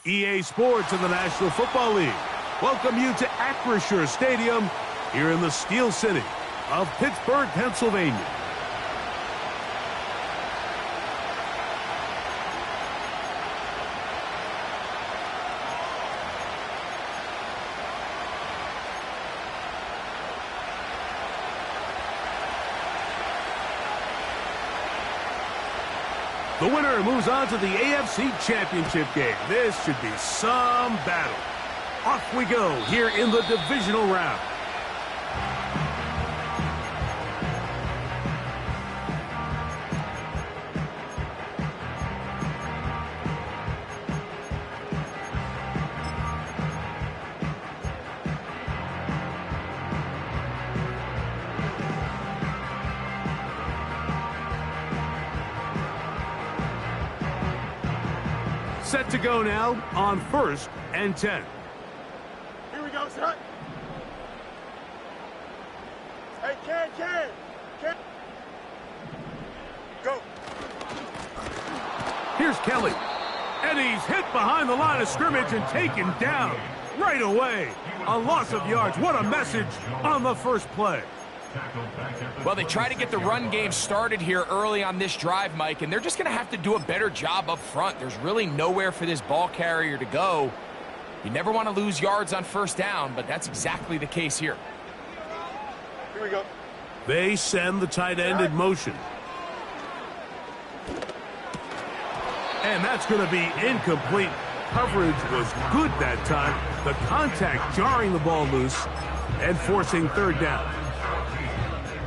EA Sports in the National Football League welcome you to Acrisure Stadium here in the Steel City of Pittsburgh, Pennsylvania. The winner moves on to the AFC Championship game. This should be some battle. Off we go here in the divisional round. Set to go now on 1st and 10. Here we go, son. Hey, Ken. Go. Here's Kelly. And he's hit behind the line of scrimmage and taken down right away. A loss of yards. What a message on the first play. Well, they try to get the run game started here early on this drive, Mike, and they're just going to have to do a better job up front. There's really nowhere for this ball carrier to go. You never want to lose yards on first down, but that's exactly the case here. Here we go. They send the tight end in motion. And that's going to be incomplete. Coverage was good that time. The contact jarring the ball loose and forcing third down.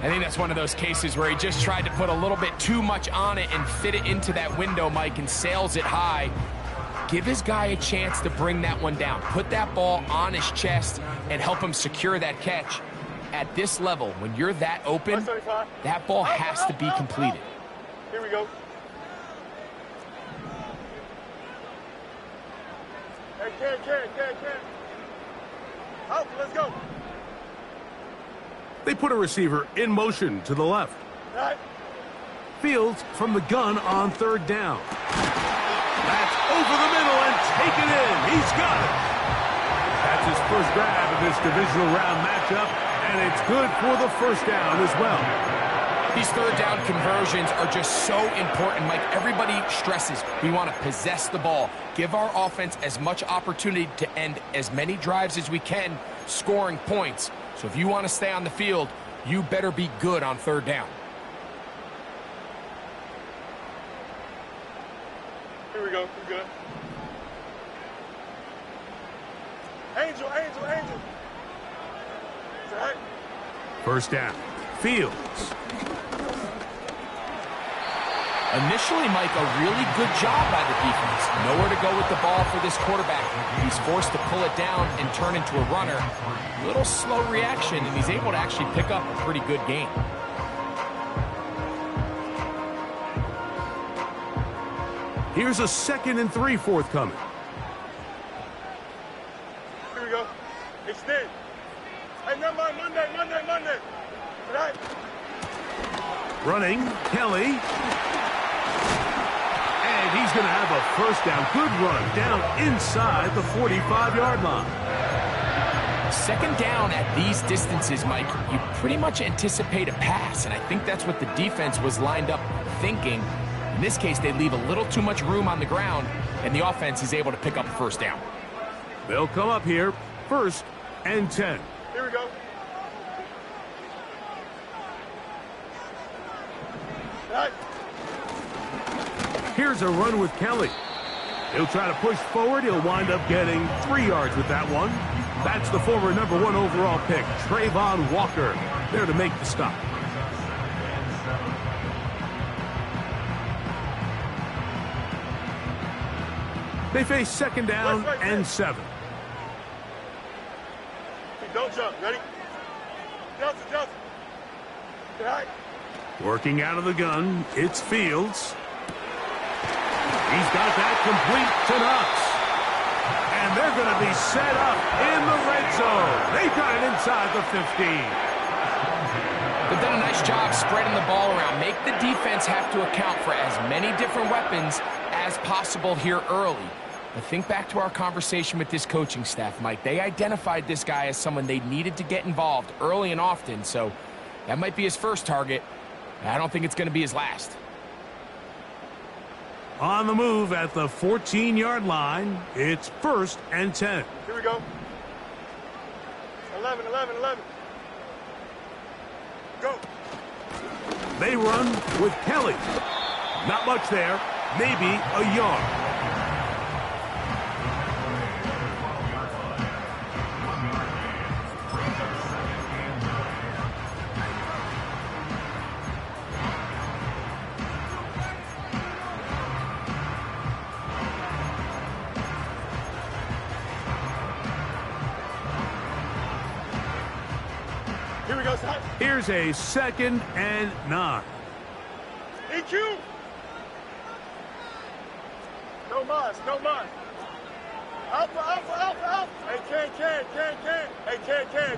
I think that's one of those cases where he just tried to put a little bit too much on it and fit it into that window, Mike, and sails it high. Give his guy a chance to bring that one down. Put that ball on his chest and help him secure that catch. At this level, when you're that open, that ball has to be completed. Here we go. Hey, Ken. Out, let's go. They put a receiver in motion to the left. Right. Fields from the gun on third down. That's over the middle and taken in. He's got it. That's his first grab of this divisional round matchup, and it's good for the first down as well. These third down conversions are just so important, Mike. Everybody stresses we want to possess the ball, give our offense as much opportunity to end as many drives as we can, scoring points. So if you want to stay on the field, you better be good on third down. Here we go. We're good. Angel. Is that right? First down. Fields. Initially, Mike, a really good job by the defense. Nowhere to go with the ball for this quarterback. He's forced to pull it down and turn into a runner. A little slow reaction, and he's able to actually pick up a pretty good gain. Here's a 2nd and 3 forthcoming. Here we go. Extend. Hey, never mind. Monday. Right. Running, Kelly. And he's going to have a first down. Good run down inside the 45-yard line. Second down at these distances, Mike, you pretty much anticipate a pass, and I think that's what the defense was lined up thinking. In this case, they leave a little too much room on the ground, and the offense is able to pick up a first down. They'll come up here, 1st and 10. Here we go. Right. Here's a run with Kelly. He'll try to push forward. He'll wind up getting 3 yards with that one. That's the former #1 overall pick, Trayvon Walker, there to make the stop. They face 2nd down and 7. Hey, don't jump. Ready? Johnson. Right. Working out of the gun, it's Fields. He's got that complete to Knox. And they're going to be set up in the red zone. They've got it inside the 15. They've done a nice job spreading the ball around. Make the defense have to account for as many different weapons as possible here early. But think back to our conversation with this coaching staff, Mike. They identified this guy as someone they needed to get involved early and often, so that might be his first target. I don't think it's going to be his last. On the move at the 14-yard line, it's 1st and 10. Here we go. 11, 11, 11. Go. They run with Kelly. Not much there, maybe a yard. Here we go, son. Here's a 2nd and 9. EQ. No mas, no mas. Alpha, alpha, alpha, alpha. Hey, can.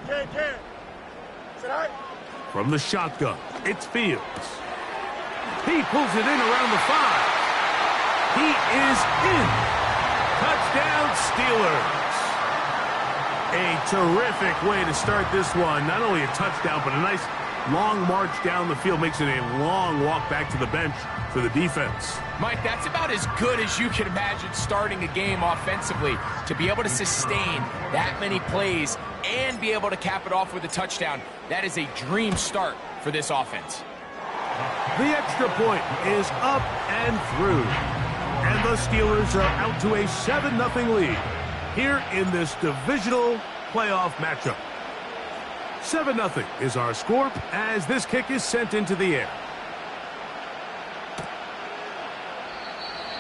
Hey, can. Say hi. From the shotgun, it's Fields. He pulls it in around the 5. He is in. Touchdown, Steelers. A terrific way to start this one. Not only a touchdown, but a nice long march down the field. Makes it a long walk back to the bench for the defense. Mike, that's about as good as you can imagine starting a game offensively. To be able to sustain that many plays and be able to cap it off with a touchdown, that is a dream start for this offense. The extra point is up and through. And the Steelers are out to a 7-0 lead here in this divisional playoff matchup. 7-0 is our score as this kick is sent into the air.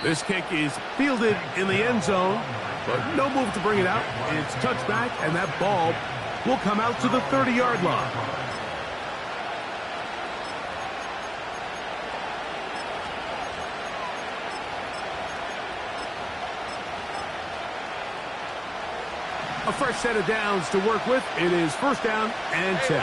This kick is fielded in the end zone, but no move to bring it out. It's touchback, and that ball will come out to the 30-yard line. A fresh set of downs to work with. It is 1st down and 10.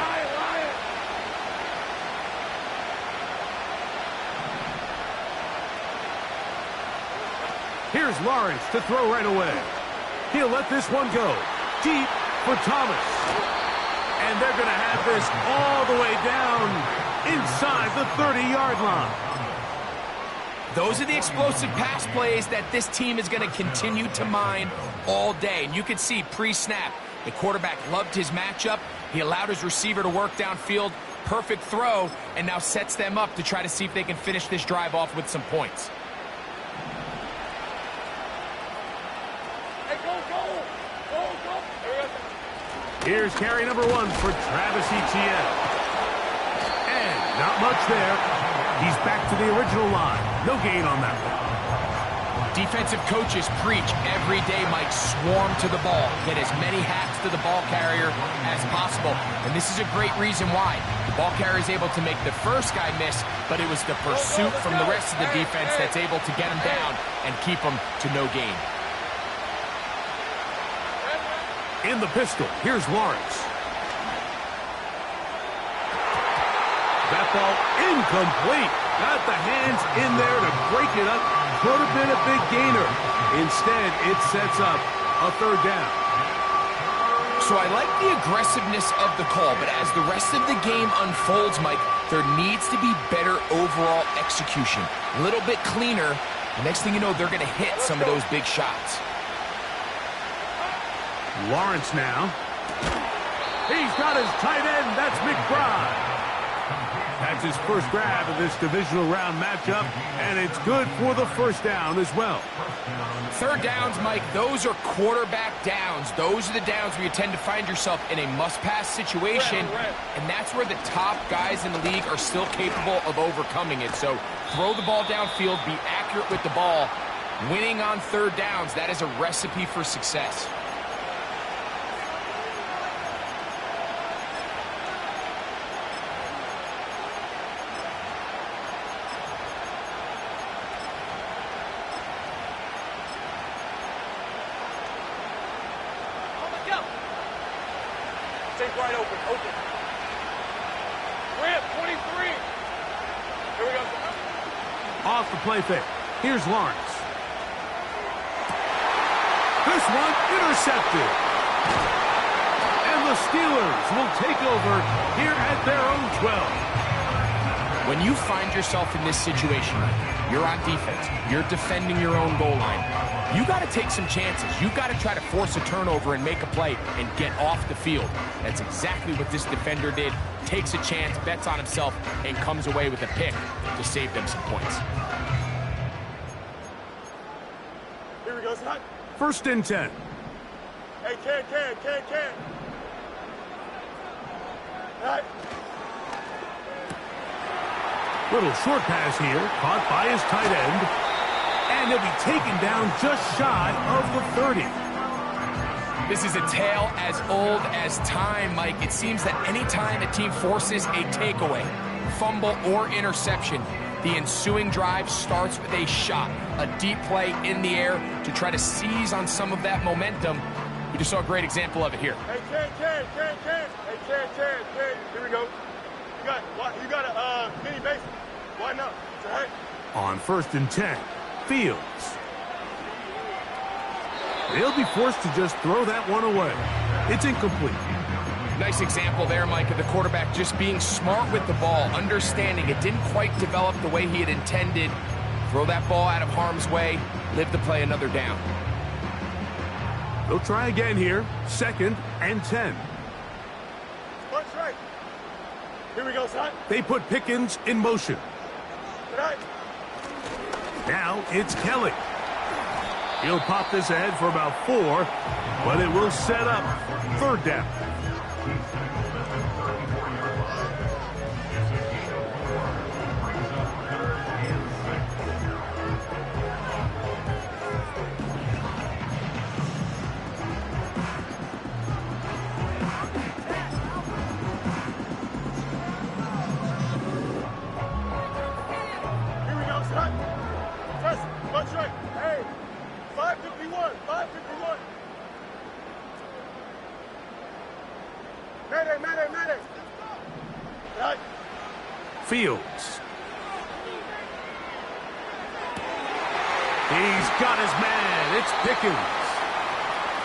Here's Lawrence to throw right away. He'll let this one go deep for Thomas. And they're going to have this all the way down inside the 30-yard line. Those are the explosive pass plays that this team is going to continue to mine all day. And you can see pre-snap, the quarterback loved his matchup. He allowed his receiver to work downfield. Perfect throw, and now sets them up to try to see if they can finish this drive off with some points. Hey, go. Here's carry number 1 for Travis Etienne. And not much there. He's back to the original line. No gain on that one. Defensive coaches preach every day, Mike, swarm to the ball. Get as many hacks to the ball carrier as possible. And this is a great reason why. The ball carrier is able to make the first guy miss, but it was the pursuit from the rest of the defense that's able to get him down and keep him to no gain. In the pistol, here's Lawrence. That ball incomplete. Got the hands in there to break it up. Could have been a big gainer. Instead, it sets up a 3rd down. So I like the aggressiveness of the call, but as the rest of the game unfolds, Mike, there needs to be better overall execution. A little bit cleaner. The next thing you know, they're going to hit some of those big shots. Lawrence now. He's got his tight end. That's McBride. That's his first grab of this divisional round matchup, and it's good for the 1st down as well. 3rd downs, Mike, those are quarterback downs. Those are the downs where you tend to find yourself in a must-pass situation, and that's where the top guys in the league are still capable of overcoming it. So throw the ball downfield, be accurate with the ball. Winning on 3rd downs, that is a recipe for success. Take wide open. Grant, 23. Here we go. Off the play fake. Here's Lawrence. This one intercepted. And the Steelers will take over here at their own 12. When you find yourself in this situation, you're on defense, you're defending your own goal line, you got to take some chances. You got to try to force a turnover and make a play and get off the field. That's exactly what this defender did. Takes a chance, bets on himself, and comes away with a pick to save them some points. Here we go, son. 1st and 10. Hey, can. All right. Little short pass here, caught by his tight end. And he'll be taken down just shy of the 30. This is a tale as old as time, Mike. It seems that any time a team forces a takeaway, fumble, or interception, the ensuing drive starts with a shot, a deep play in the air to try to seize on some of that momentum. We just saw a great example of it here. Hey, can. Hey, can. Here we go. You got a mini base. Why not? It's all right. On 1st and 10, Fields. They'll be forced to just throw that one away. It's incomplete. Nice example there, Mike, of the quarterback just being smart with the ball, understanding it didn't quite develop the way he had intended. Throw that ball out of harm's way, live to play another down. They'll try again here, 2nd and 10. Punch right. Here we go, son. They put Pickens in motion. All right. Now it's Kelly. He'll pop this ahead for about 4, but it will set up 3rd down. Here we go, son. Press. Punch right. Hey. 551. Mayday. Right. Fields. He's got his man. It's Pickens.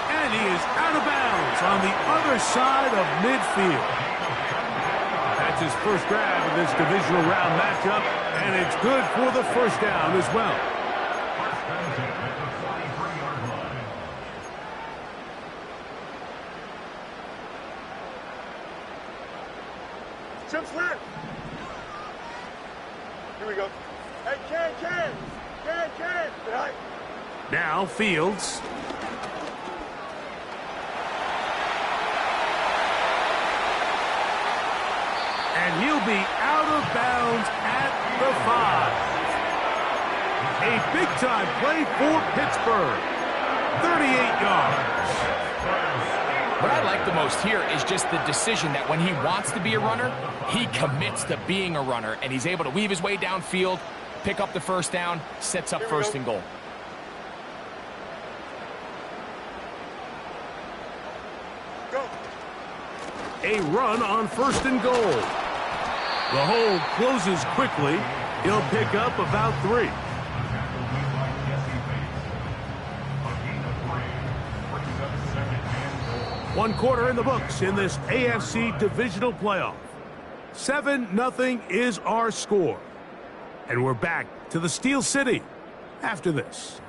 And he is out of bounds on the other side of midfield. That's his first grab of this divisional round matchup, and it's good for the 1st down as well. Chips left. Here we go. Hey, can. Right. Now Fields. And he'll be out of bounds at the 5. A big-time play for Pittsburgh. 38 yards. What I like the most here is just the decision that when he wants to be a runner, he commits to being a runner, and he's able to weave his way downfield, pick up the 1st down, sets up 1st and goal. Go. A run on 1st and goal. The hole closes quickly. He'll pick up about 3. One quarter in the books in this AFC divisional playoff. 7-0 is our score. And we're back to the Steel City after this.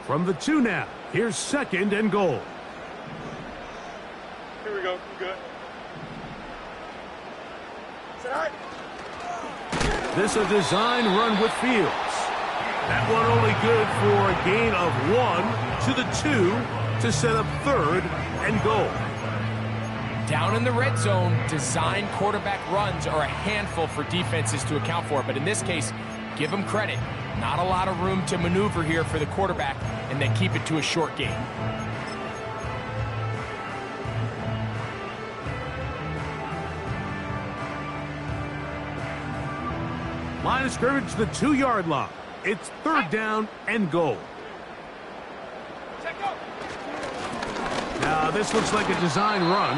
From the 2 now, here's 2nd and goal. Here we go. Good. Sit high. This a design run with Fields. That one only good for a gain of 1 to the 2 to set up 3rd and goal. Down in the red zone, design quarterback runs are a handful for defenses to account for. But in this case, give them credit. Not a lot of room to maneuver here for the quarterback, and they keep it to a short game. Line of scrimmage to the 2-yard line. It's 3rd down and goal. Now, this looks like a design run.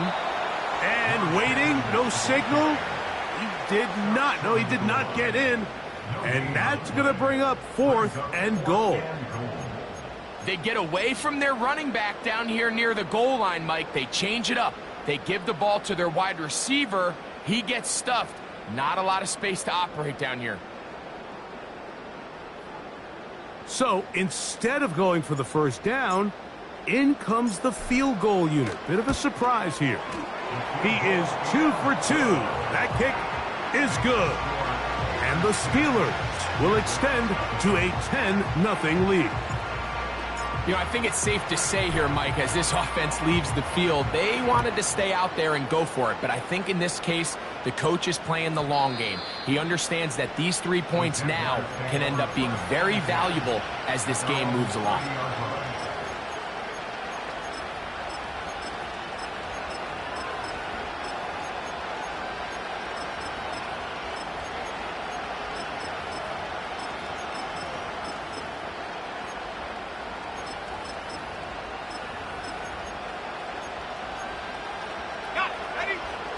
And waiting, no signal. He did not. No, he did not get in. And that's going to bring up 4th and goal. They get away from their running back down here near the goal line, Mike. They change it up. They give the ball to their wide receiver. He gets stuffed. Not a lot of space to operate down here. So instead of going for the 1st down, in comes the field goal unit. Bit of a surprise here. He is 2 for 2. That kick is good. And the Steelers will extend to a 10-0 lead. You know, I think it's safe to say here, Mike, as this offense leaves the field, they wanted to stay out there and go for it. But I think in this case, the coach is playing the long game. He understands that these 3 points now can end up being very valuable as this game moves along.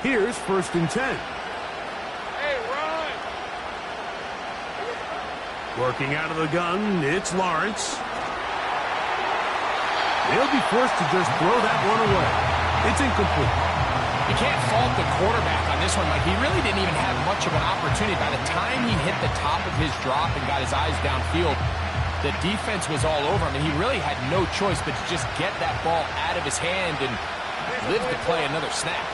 Here's 1st and 10. Hey, run! Working out of the gun, it's Lawrence. They'll be forced to just throw that one away. It's incomplete. You can't fault the quarterback on this one, Mike. He really didn't even have much of an opportunity. By the time he hit the top of his drop and got his eyes downfield, the defense was all over him, and he really had no choice but to just get that ball out of his hand and live to play another snap.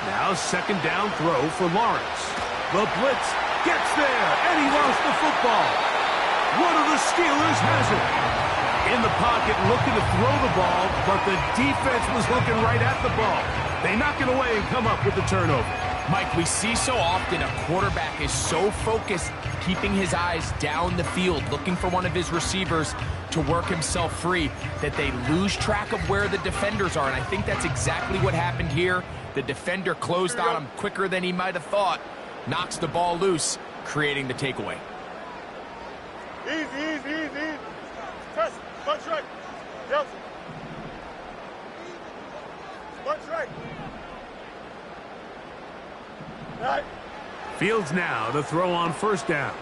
Now 2nd down throw for Lawrence. The blitz gets there, and he lost the football. One of the Steelers has it. In the pocket, looking to throw the ball, but the defense was looking right at the ball. They knock it away and come up with the turnover. Mike, we see so often a quarterback is so focused, keeping his eyes down the field, looking for one of his receivers to work himself free, that they lose track of where the defenders are. And I think that's exactly what happened here. The defender closed on him quicker than he might have thought, knocks the ball loose, creating the takeaway. Easy. Press, punch right. Yep. Punch right. Right. Fields now to throw on 1st down.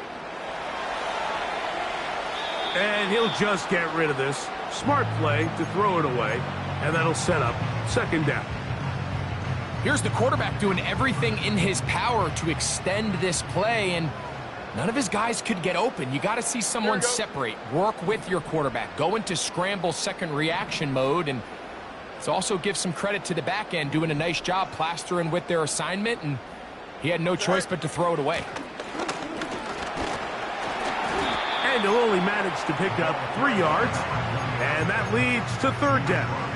And he'll just get rid of this. Smart play to throw it away, and that'll set up 2nd down. Here's the quarterback doing everything in his power to extend this play, and none of his guys could get open. You got to see someone separate, work with your quarterback, go into scramble second reaction mode, and let's also give some credit to the back end doing a nice job plastering with their assignment, and he had no choice but to throw it away. And he'll only manage to pick up 3 yards, and that leads to 3rd down.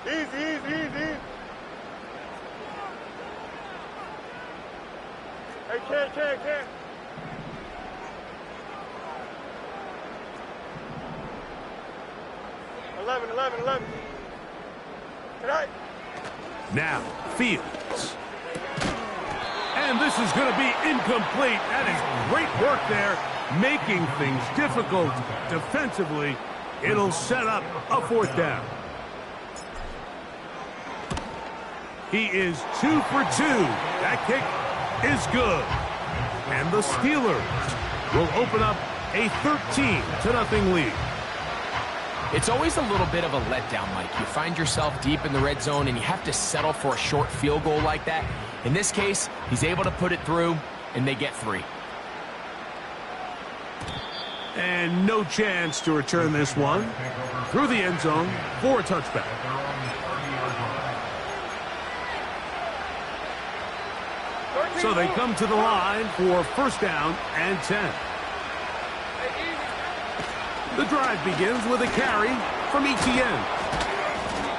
Easy. Hey, can't. 11. Tonight. Now, Fields. And this is going to be incomplete. That is great work there, making things difficult defensively. It'll set up a 4th down. He is 2 for 2. That kick is good. And the Steelers will open up a 13-0 lead. It's always a little bit of a letdown, Mike. You find yourself deep in the red zone and you have to settle for a short field goal like that. In this case, he's able to put it through, and they get 3. And no chance to return this one through the end zone for a touchback. So they come to the line for 1st down and 10. The drive begins with a carry from Etienne.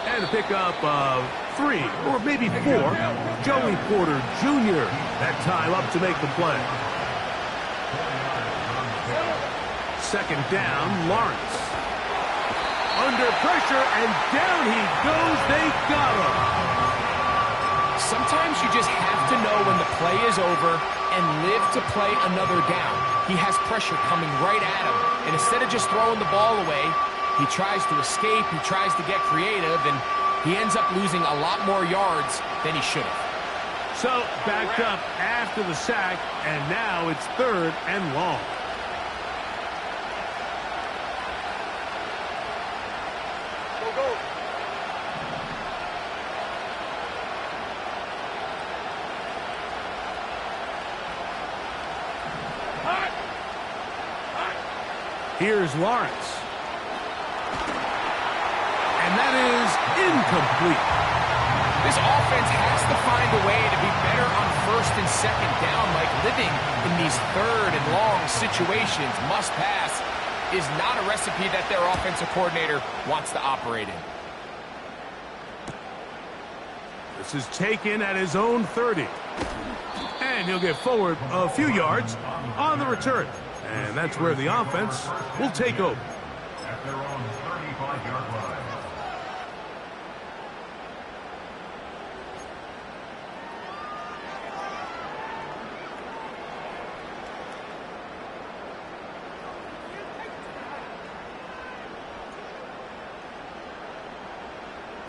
And a pickup of 3 or maybe 4. Joey Porter Jr. that time up to make the play. Second down, Lawrence. Under pressure, and down he goes. They got him. Sometimes you just have to know when the play is over and live to play another down. He has pressure coming right at him, and instead of just throwing the ball away, he tries to escape, he tries to get creative, and he ends up losing a lot more yards than he should have. So, backed up after the sack, and now it's 3rd and long. Go, go. Here's Lawrence. And that is incomplete. This offense has to find a way to be better on 1st and 2nd down, like living in these 3rd and long situations. Must pass is not a recipe that their offensive coordinator wants to operate in. This is taken at his own 30. And he'll get forward a few yards on the return. And that's where the offense will take over. At their own 35-yard line.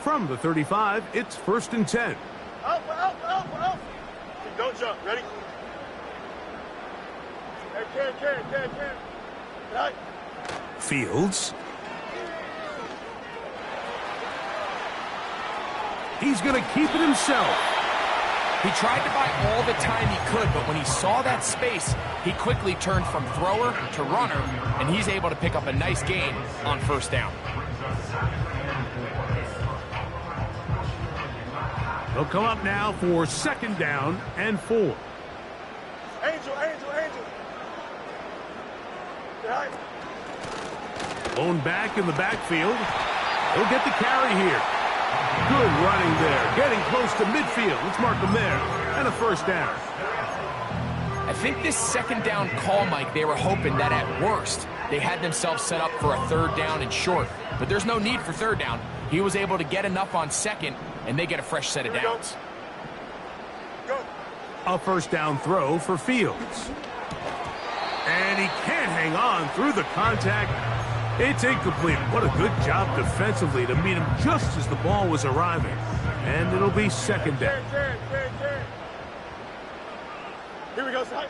From the 35, it's 1st and 10. Out. Don't jump. Ready? Hey, can. Right. Fields. He's going to keep it himself. He tried to buy all the time he could, but when he saw that space, he quickly turned from thrower to runner, and he's able to pick up a nice gain on 1st down. They'll come up now for 2nd down and 4. Angel. Right. Lone back in the backfield. He'll get the carry here. Good running there. Getting close to midfield. Let's mark him there. And a 1st down. I think this 2nd down call, Mike, they were hoping that at worst they had themselves set up for a 3rd down and short. But there's no need for 3rd down. He was able to get enough on 2nd, and they get a fresh set of downs. Go. A 1st down throw for Fields. And he can't hang on through the contact. It's incomplete. What a good job defensively to meet him just as the ball was arriving. And it'll be 2nd down. Can. Here we go, side.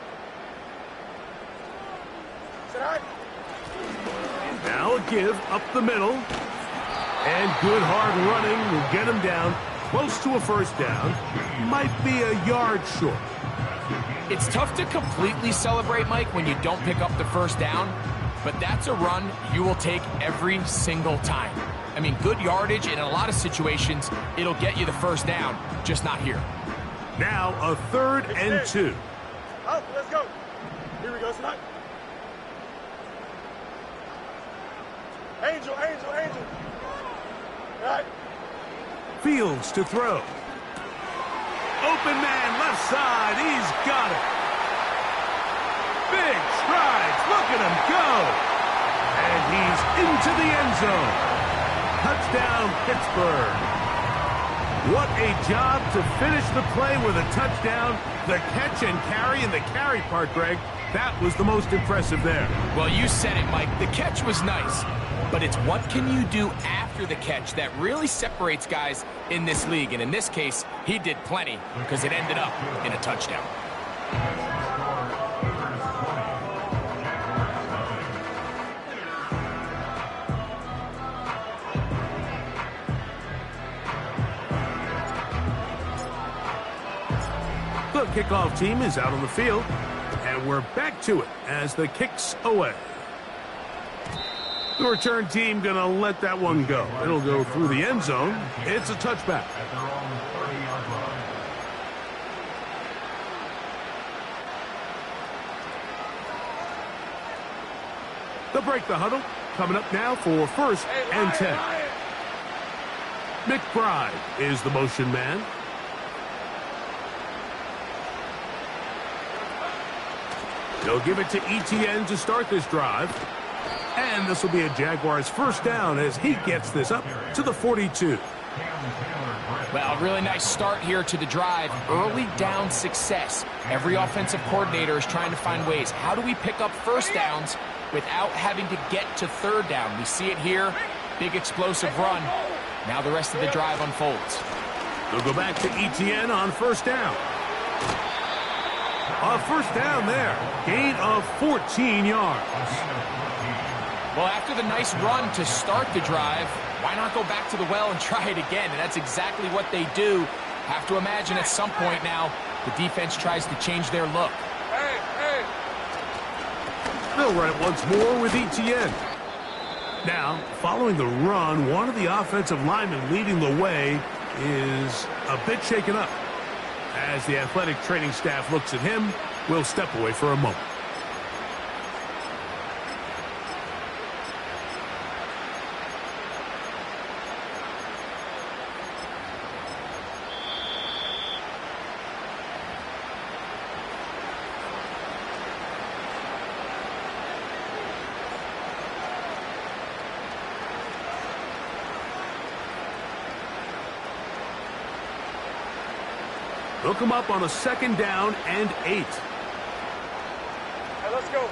Side. Now a give up the middle. And good hard running will get him down close to a 1st down. Might be a yard short. It's tough to completely celebrate, Mike, when you don't pick up the 1st down, but that's a run you will take every single time. I mean, good yardage, and in a lot of situations, it'll get you the 1st down, just not here. Now a 3rd and 2. Up, let's go. Here we go, Snipe. Angel. Right. Fields to throw. Open man, left side. He's got it. Big strides. Look at him go. And he's into the end zone. Touchdown, Pittsburgh. What a job to finish the play with a touchdown. The catch and carry, and the carry part, Greg, that was the most impressive there. Well, you said it, Mike. The catch was nice, but it's what can you do after the catch that really separates guys in this league. And in this case, he did plenty because it ended up in a touchdown. The kickoff team is out on the field, and we're back to it as the kick's away. The return team going to let that one go. It'll go through the end zone. It's a touchback. At their own 30-yard line. They'll break the huddle. Coming up now for 1st and 10. McBride is the motion man. They'll give it to Etienne to start this drive. And this will be a Jaguars first down as he gets this up to the 42. Well, really nice start here to the drive. Early down success. Every offensive coordinator is trying to find ways. How do we pick up first downs without having to get to third down? We see it here. Big explosive run. Now the rest of the drive unfolds. They'll go back to Etienne on first down. A first down there. Gain of 14 yards. Well, after the nice run to start the drive, why not go back to the well and try it again? And that's exactly what they do. Have to imagine at some point now, the defense tries to change their look. They'll run it once more with Etienne. Now, following the run, one of the offensive linemen leading the way is a bit shaken up. As the athletic training staff looks at him, we'll step away for a moment. They'll come up on a second down and 8. Hey, let's go.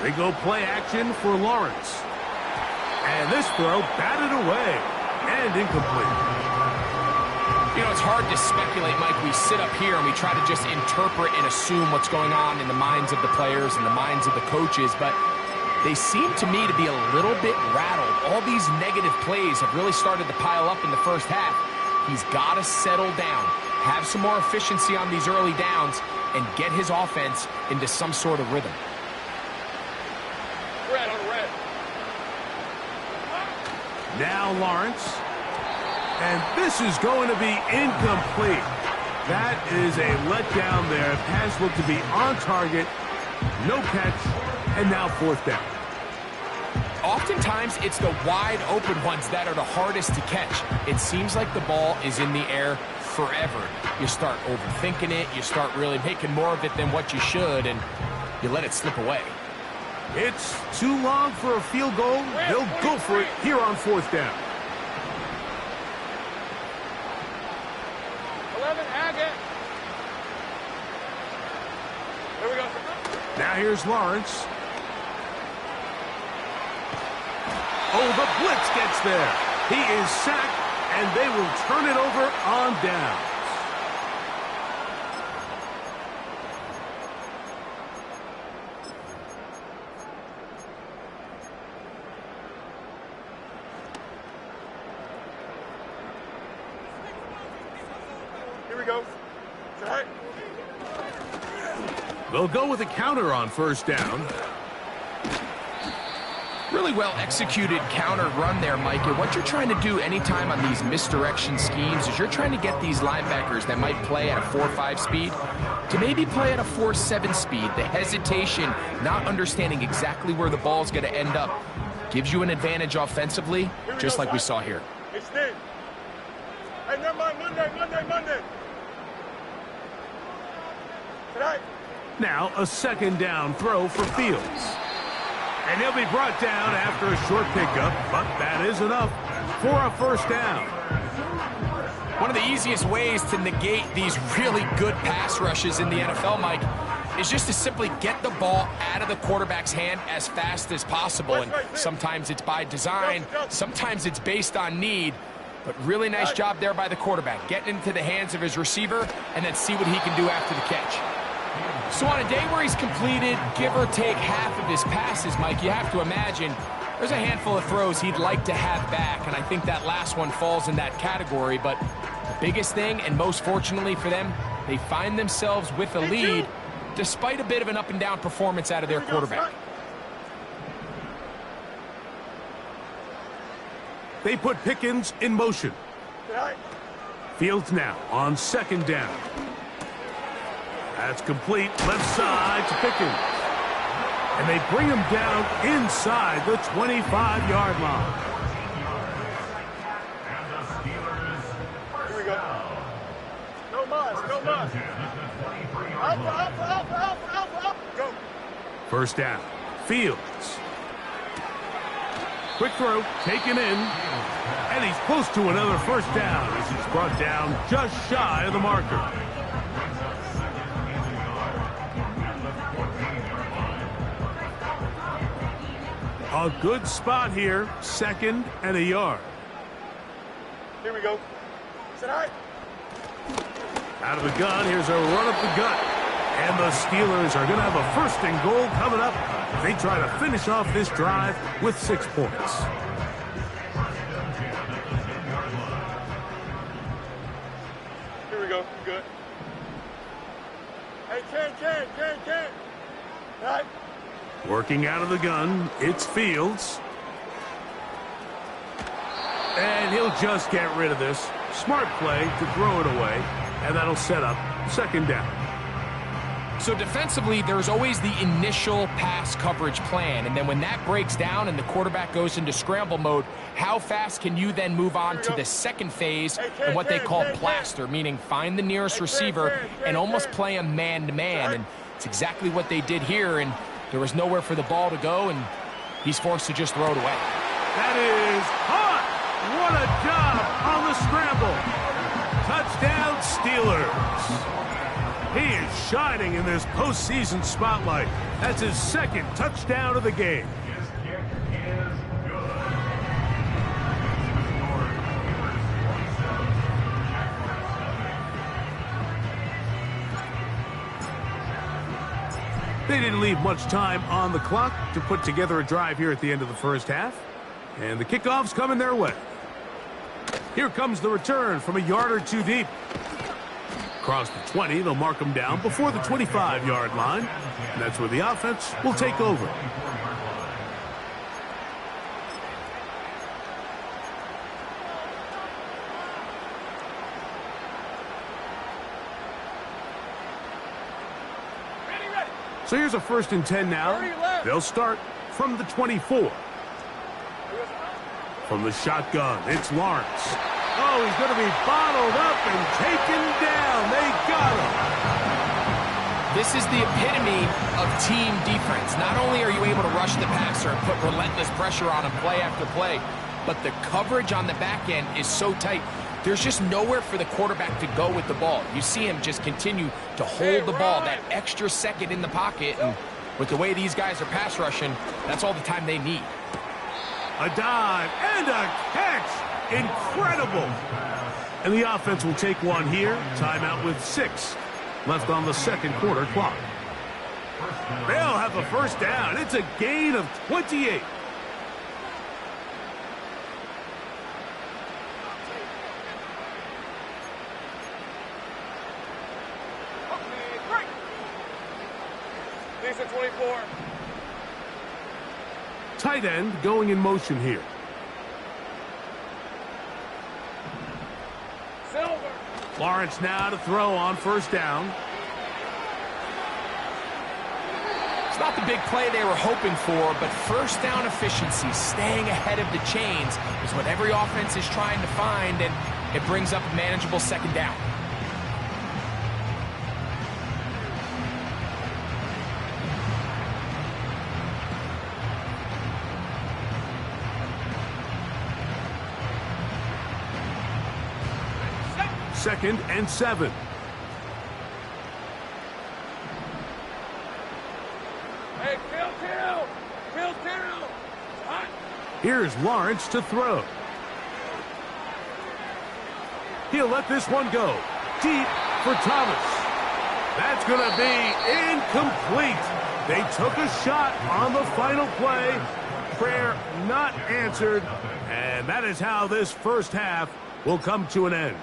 They go play action for Lawrence. And this throw batted away and incomplete. You know, it's hard to speculate, Mike. We sit up here and we try to just interpret and assume what's going on in the minds of the players and the minds of the coaches, but they seem to me to be a little bit rattled. All these negative plays have really started to pile up in the first half. He's got to settle down, have some more efficiency on these early downs, and get his offense into some sort of rhythm. Red on red. Now Lawrence. And this is going to be incomplete. That is a letdown there. Pass looked to be on target. No catch. And now fourth down. Oftentimes, it's the wide open ones that are the hardest to catch. It seems like the ball is in the air forever. You start overthinking it. You start really making more of it than what you should, and you let it slip away. It's too long for a field goal. They'll go for it here on fourth down. 11, Agate. Here we go. Now here's Lawrence. Oh, the blitz gets there. He is sacked, and they will turn it over on downs. Here we go. Right. They'll go with a counter on first down. Really well executed counter run there, Mike. And what you're trying to do anytime on these misdirection schemes is you're trying to get these linebackers that might play at a 4.5 speed to maybe play at a 4.7 speed. The hesitation, not understanding exactly where the ball's going to end up, gives you an advantage offensively, just like we saw here. Hey, Steve. Hey, never mind. Monday. Tonight. Now a second down throw for Fields. And he'll be brought down after a short pickup, but that is enough for a first down. One of the easiest ways to negate these really good pass rushes in the NFL, Mike, is just to simply get the ball out of the quarterback's hand as fast as possible. And sometimes it's by design, sometimes it's based on need. But really nice job there by the quarterback, getting into the hands of his receiver and then see what he can do after the catch. So on a day where he's completed, give or take half of his passes, Mike, you have to imagine there's a handful of throws he'd like to have back, and I think that last one falls in that category. But the biggest thing, and most fortunately for them, they find themselves with a lead despite a bit of an up-and-down performance out of their quarterback. They put Pickens in motion. Fields now on second down. That's complete, left side to Pickens. And they bring him down inside the 25-yard line. must. Alpha, alpha, alpha, alpha, alpha, alpha. Go. First down. Fields. Quick throw, taken in, and he's close to another first down as he's brought down just shy of the marker. A good spot here, 2nd and a yard. Here we go. Sit high. Out of the gun, here's a run up the gut. And the Steelers are going to have a 1st and goal coming up. They try to finish off this drive with 6 points. Here we go. Good. Hey, Ken. Right. Working out of the gun, it's Fields. And he'll just get rid of this. Smart play to throw it away. And that'll set up 2nd down. So defensively, there's always the initial pass coverage plan, and then when that breaks down and the quarterback goes into scramble mode, how fast can you then move on to the 2nd phase and what they call plaster, meaning find the nearest receiver and almost play him man-to-man, and it's exactly what they did here, and there was nowhere for the ball to go, and he's forced to just throw it away. That is hot! What a job on the scramble! Touchdown, Steelers! He is shining in this postseason spotlight. That's his 2nd touchdown of the game. His kick is good. They didn't leave much time on the clock to put together a drive here at the end of the 1st half. And the kickoff's coming their way. Here comes the return from a yard or 2 deep. Across the 20, they'll mark them down before the 25-yard line. And that's where the offense will take over. So here's a 1st and 10 now. They'll start from the 24. From the shotgun, it's Lawrence. Oh, he's going to be bottled up and taken down. They got him. This is the epitome of team defense. Not only are you able to rush the passer and put relentless pressure on him play after play, but the coverage on the back end is so tight. There's just nowhere for the quarterback to go with the ball. You see him just continue to hold the ball, that extra second in the pocket, and with the way these guys are pass rushing, that's all the time they need. A dive and a catch. Incredible. And the offense will take one here. Timeout with 6 left on the 2nd quarter clock. They'll have a 1st down. It's a gain of 28. Decent 24. Tight end going in motion here. Silver. Lawrence now to throw on 1st down. It's not the big play they were hoping for, but 1st down efficiency, staying ahead of the chains, is what every offense is trying to find, and it brings up a manageable 2nd down. Second and 7. Hey, kill. Hot. Here's Lawrence to throw. He'll let this one go. Deep for Thomas. That's going to be incomplete. They took a shot on the final play. Prayer not answered. And that is how this 1st half will come to an end.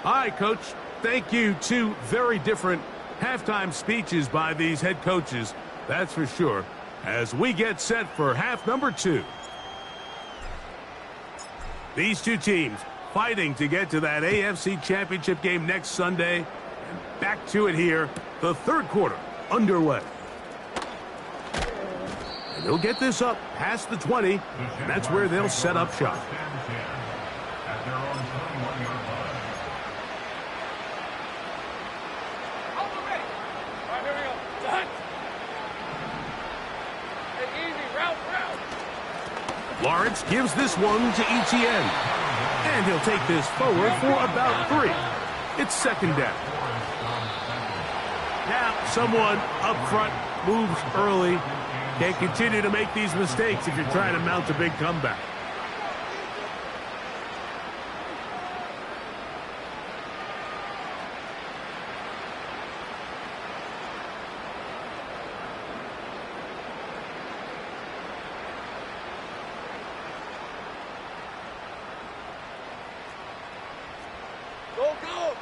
All right, Coach, thank you. 2 very different halftime speeches by these head coaches, that's for sure, as we get set for half number 2. These 2 teams fighting to get to that AFC Championship game next Sunday. And back to it here, the 3rd quarter underway. And They'll get this up past the 20, and that's where they'll set up shop. At their own 21-yard line. All right, here we go. Done. Hey, easy. Route. Lawrence gives this one to Etienne. And he'll take this forward for about 3. It's second down. Now, someone up front moves early. Can't continue to make these mistakes if you're trying to mount a big comeback. Go.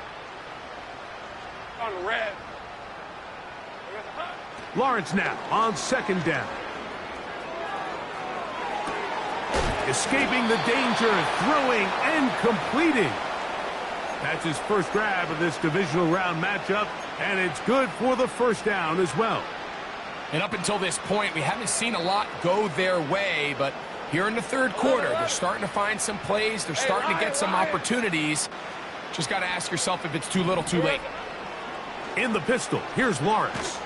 On red. Lawrence now on second down. Escaping the danger, throwing and completing. That's his first grab of this divisional round matchup, and it's good for the first down as well. And up until this point, we haven't seen a lot go their way, but here in the third quarter, they're starting to find some plays. They're starting to get some opportunities. Just got to ask yourself if it's too little, too late. In the pistol, here's Lawrence.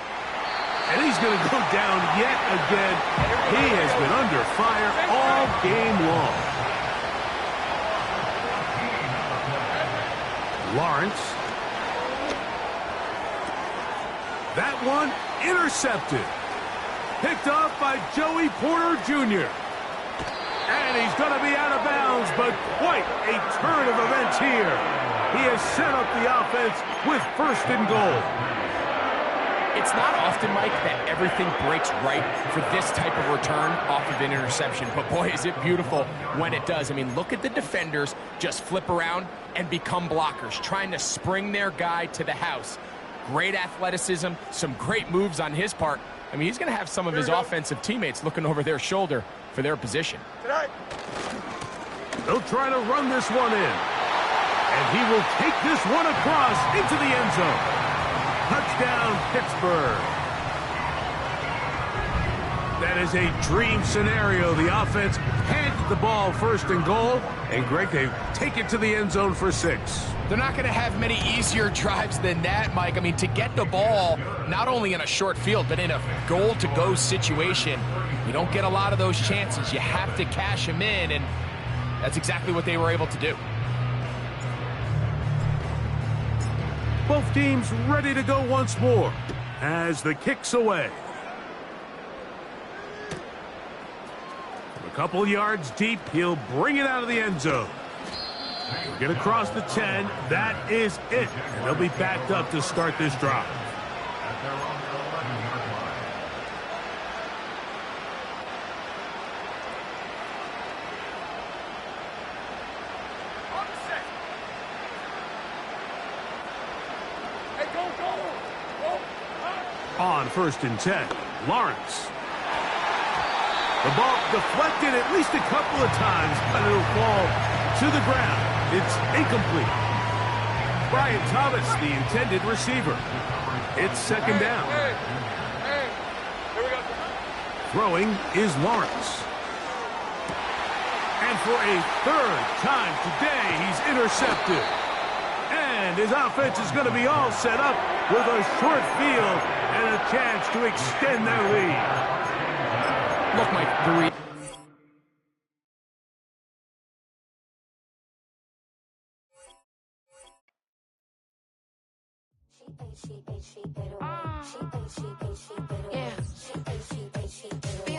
And he's going to go down yet again. He has been under fire all game long. Lawrence. That one intercepted. Picked off by Joey Porter Jr. And he's going to be out of bounds, but quite a turn of events here. He has set up the offense with first and goal. It's not often, Mike, that everything breaks right for this type of return off of an interception. But, boy, is it beautiful when it does. I mean, look at the defenders just flip around and become blockers, trying to spring their guy to the house. Great athleticism, some great moves on his part. I mean, he's going to have some of his offensive teammates looking over their shoulder for their position. They'll try to run this one in. And he will take this one across into the end zone. Touchdown, Pittsburgh. That is a dream scenario. The offense hands the ball first and goal. And, Greg, they take it to the end zone for 6. They're not going to have many easier drives than that, Mike. I mean, to get the ball, not only in a short field, but in a goal-to-go situation, you don't get a lot of those chances. You have to cash them in, and that's exactly what they were able to do. Both teams ready to go once more as the kick's away. From a couple yards deep, he'll bring it out of the end zone. He'll get across the 10. That is it. And they'll be backed up to start this drive. At their own 11-yard line. On first and 10, Lawrence. The ball deflected at least a couple of times, but it'll fall to the ground. It's incomplete. Brian Thomas, the intended receiver. It's second down. Throwing is Lawrence. And for a third time today, he's intercepted. And his offense is going to be all set up with a short field and a chance to extend their lead. Look, Mike, Yeah.